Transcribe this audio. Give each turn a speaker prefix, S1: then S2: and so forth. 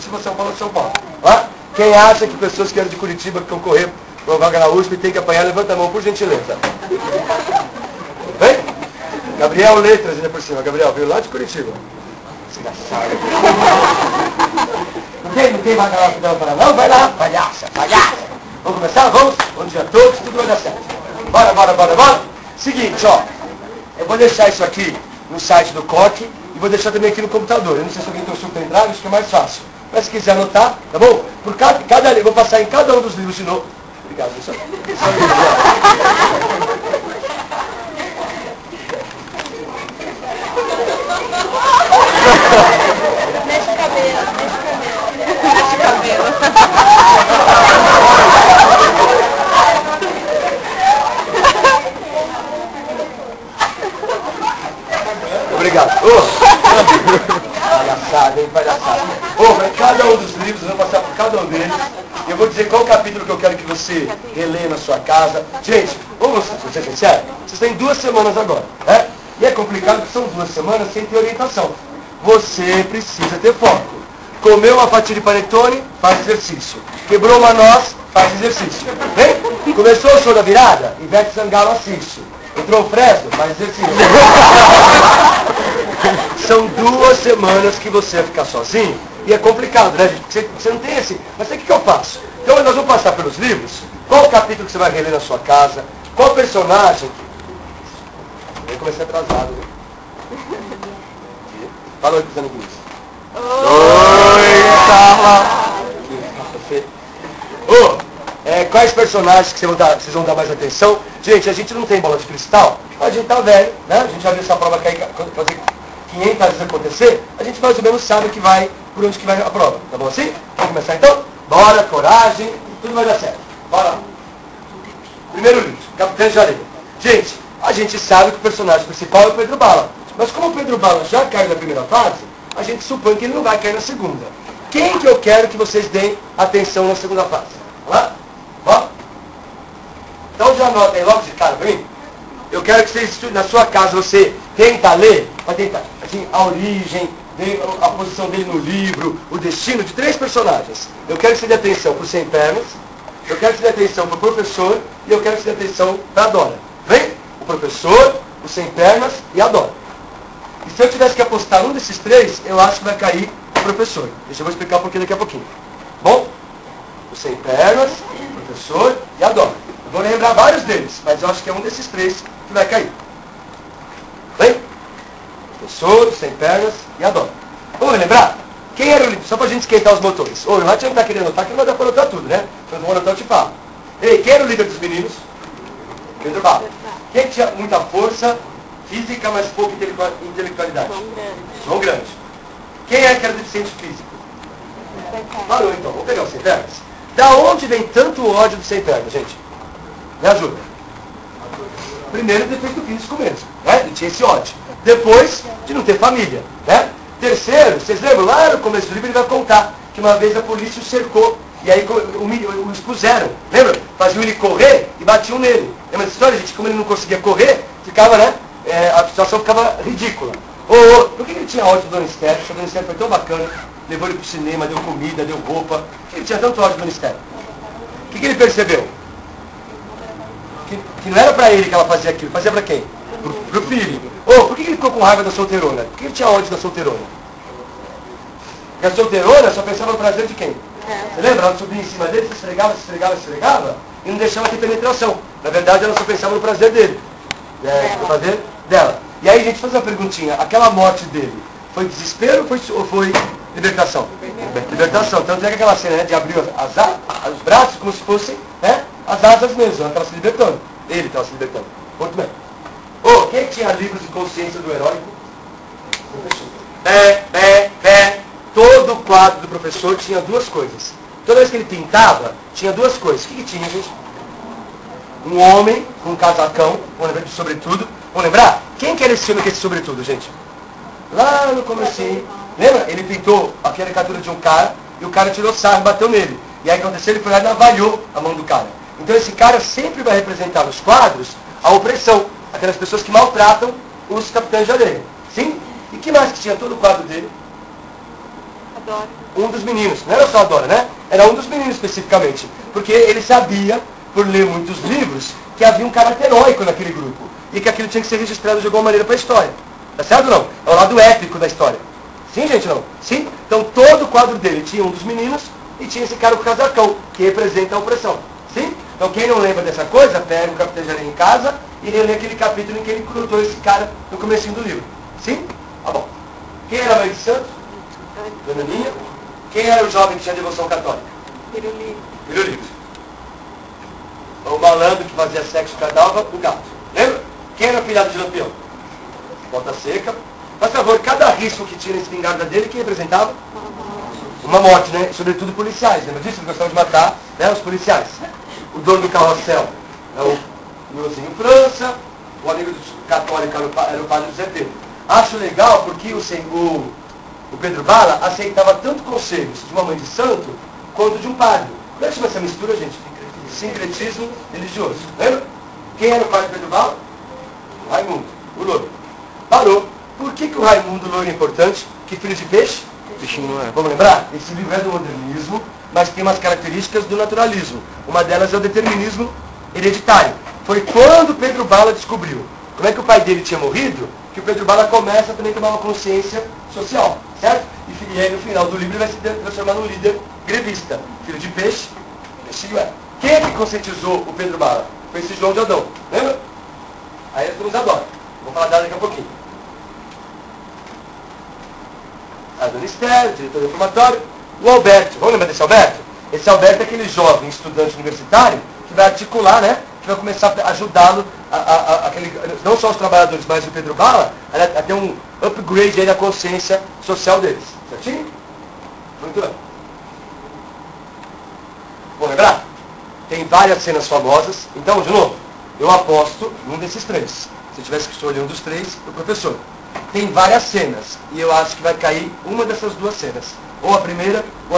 S1: se for São Paulo, São Paulo. Ó, quem acha que pessoas que eram de Curitiba, que vão correr para uma vaga na USP, tem que apanhar, levanta a mão, por gentileza. Vem? Gabriel Letras, ainda por cima. Gabriel, veio lá de Curitiba. Desgraçado. Não tem vaga lá para não? Vai lá, palhaça, palhaça. Vamos começar? Vamos? Bom dia a todos, tudo vai dar certo. Bora, bora, bora, bora. Seguinte, ó. Eu vou deixar isso aqui no site do Coque e vou deixar também aqui no computador. Eu não sei se alguém trouxe um pendrive, acho que é mais fácil. Mas se quiser anotar, tá bom? Por cada eu vou passar em cada um dos livros de novo. Obrigado, pessoal.
S2: Mexe o cabelo, mexe o cabelo.
S1: Obrigado. Palhaçada, hein? Palhaçada. Mas cada um dos livros, eu vou passar por cada um deles. Eu vou dizer qual capítulo que eu quero que você releia na sua casa. Gente, vamos ser sinceros? Vocês têm 2 semanas agora, né? E é complicado porque são 2 semanas sem ter orientação. Você precisa ter foco. Comeu uma fatia de panetone, faz exercício. Quebrou uma noz, faz exercício. Vem? Começou o show da virada? Ivete Sangalo assiste. Entrou o Fresno, faz exercício. São 2 semanas que você vai ficar sozinho. E é complicado, né, gente? Você não tem esse... Mas o que eu faço? Então nós vamos passar pelos livros. Qual o capítulo que você vai reler na sua casa? Qual personagem? Eu comecei atrasado. Né? Fala oi pros amiguinhos. Oi, Carla. Quais personagens que vocês vão dar mais atenção? Gente, a gente não tem bola de cristal, mas a gente tá velho, né? A gente já viu essa prova cair, fazer 500 vezes acontecer, a gente mais ou menos sabe que vai, por onde que vai a prova. Tá bom assim? Vamos começar então? Bora, coragem, tudo vai dar certo. Bora lá. Primeiro livro, Capitães de Areia. Gente, a gente sabe que o personagem principal é o Pedro Bala. Mas como o Pedro Bala já caiu na primeira fase, a gente supõe que ele não vai cair na segunda. Quem que eu quero que vocês deem atenção na segunda fase? Vamos lá? Ó. Então já anota aí logo de cara pra mim. Eu quero que vocês, na sua casa, você tenta ler, vai tentar, assim, a origem, a posição dele no livro, o destino de 3 personagens. Eu quero que você dê atenção pro Sem Pernas, eu quero que você dê atenção pro professor e eu quero que você dê atenção pra Dora. Vem? O professor, o Sem Pernas e a Dora. E se eu tivesse que apostar num desses 3, eu acho que vai cair o professor. Deixa eu vou explicar um pouquinho daqui a pouquinho. Bom? O Sem Pernas, o professor e a Dora. Eu vou lembrar vários deles, mas eu acho que é um desses 3 que vai cair. Vem? O professor, o Sem Pernas e a Dora. Vamos lembrar? Quem era o líder? Só pra gente esquentar os motores. O Renato não tá querendo anotar, que não vai dar pra anotar tudo, né? Então eu vou anotar, eu te falo. Ei, quem era o líder dos meninos? Pedro Bala. Quem tinha muita força física, mas pouca intelectualidade? João Grande. Quem é que era deficiente físico? Parou então, vamos pegar o Sem Pernas. Da onde vem tanto ódio do Sem Pernas, gente? Me ajuda. Primeiro, defeito físico mesmo, né? Ele tinha esse ódio. Depois, de não ter família, né? Terceiro, vocês lembram? Lá no começo do livro ele vai contar que uma vez a polícia o cercou e aí o expuseram. Lembra? Faziam ele correr e batiam nele. Lembra dessa história, gente? Como ele não conseguia correr, ficava, né? A situação ficava ridícula. Por que ele tinha ódio do Dona Esther? A Dona Esther foi tão bacana, levou ele pro cinema, deu comida, deu roupa. Por que ele tinha tanto ódio do Dona Esther? O que ele percebeu? Que não era pra ele que ela fazia aquilo, fazia pra quem? Pro filho. Por que ele ficou com raiva da solteirona? Por que ele tinha ódio da solteirona? Porque a solteirona só pensava no prazer de quem? Você lembra? Ela subia em cima dele, se esfregava, e não deixava ter penetração. Na verdade, ela só pensava no prazer dele. No prazer dela. E aí a gente faz uma perguntinha. Aquela morte dele, foi desespero ou foi libertação? Libertação. Tanto é que aquela cena, né, de abrir os braços como se fossem, né, as asas mesmo. Ela estava se libertando. Ele estava se libertando. Muito bem. Quem tinha livros de consciência do heróico? Todo quadro do professor tinha 2 coisas. Toda vez que ele pintava, tinha 2 coisas. O que tinha, gente? Um homem com um casacão, vamos lembrar de sobretudo. Vamos lembrar? Quem que era esse filme com esse sobretudo, gente? Lá no comecinho. Lembra? Ele pintou a caricatura de um cara e o cara tirou sarro e bateu nele. E aí aconteceu, ele foi lá e navalhou a mão do cara. Então esse cara sempre vai representar nos quadros a opressão. Aquelas pessoas que maltratam os capitães de areia. Sim? E que mais que tinha todo o quadro dele?
S2: Adoro.
S1: Um dos meninos, não era só a Dora, né? Era um dos meninos especificamente. Porque ele sabia, por ler muitos livros, que havia um caráter heróico naquele grupo. E que aquilo tinha que ser registrado de alguma maneira para a história. Tá certo ou não? É o lado épico da história. Sim, gente, não? Sim? Então todo o quadro dele tinha um dos meninos e tinha esse cara com o casacão, que representa a opressão. Sim? Então quem não lembra dessa coisa, pega o Capitão Jardim em casa e relê aquele capítulo em que ele contou esse cara no comecinho do livro. Sim? Tá bom. Quem era a mãe de santo? Dona Ninha. Quem era o jovem que tinha devoção católica?
S2: Pirulito.
S1: Pirulito. O malandro que fazia sexo cadalva, o gato. Lembra? Quem era o filhado de Lampião? Bota seca. Por favor, cada risco que tinha na espingarda dele, que representava? Uma morte, né? Sobretudo policiais. Lembra disso? Eles gostavam de matar, né? Os policiais. O dono do carrossel é o Neuzinho França. O amigo do católico era o padre José Pedro. Acho legal porque o Pedro Bala aceitava tanto conselhos de uma mãe de santo quanto de um padre. Como é que chama essa mistura, gente? Sincretismo religioso. Lembra? Quem era o padre Pedro Bala? O Raimundo, o louro. Parou. Por que o Raimundo louro é importante? Que filho de peixe? Peixinho não é. Vamos lembrar? Esse livro é do modernismo, mas tem umas características do naturalismo. Uma delas é o determinismo hereditário. Foi quando Pedro Bala descobriu como é que o pai dele tinha morrido, que o Pedro Bala começa a também tomar uma consciência social, certo? E aí no final do livro ele vai se transformar num líder grevista. Filho de peixe, peixinho é. Quem é que conscientizou o Pedro Bala? Foi esse João de Adão, lembra? Aí as turmas adoram. Vou falar dela daqui a pouquinho. A Dona Esther, diretor do reformatório. O Alberto, vamos lembrar desse Alberto? Esse Alberto é aquele jovem estudante universitário que vai articular, né? Que vai começar a ajudá-lo, não só os trabalhadores, mas o Pedro Bala, a ter um upgrade aí da consciência social deles. Certinho? Muito bem. Vamos lembrar? Tem várias cenas famosas. Então, de novo, eu aposto num desses três. Se eu tivesse que escolher um dos três, o professor. Tem várias cenas. E eu acho que vai cair uma dessas duas cenas. Ou a primeira, ou a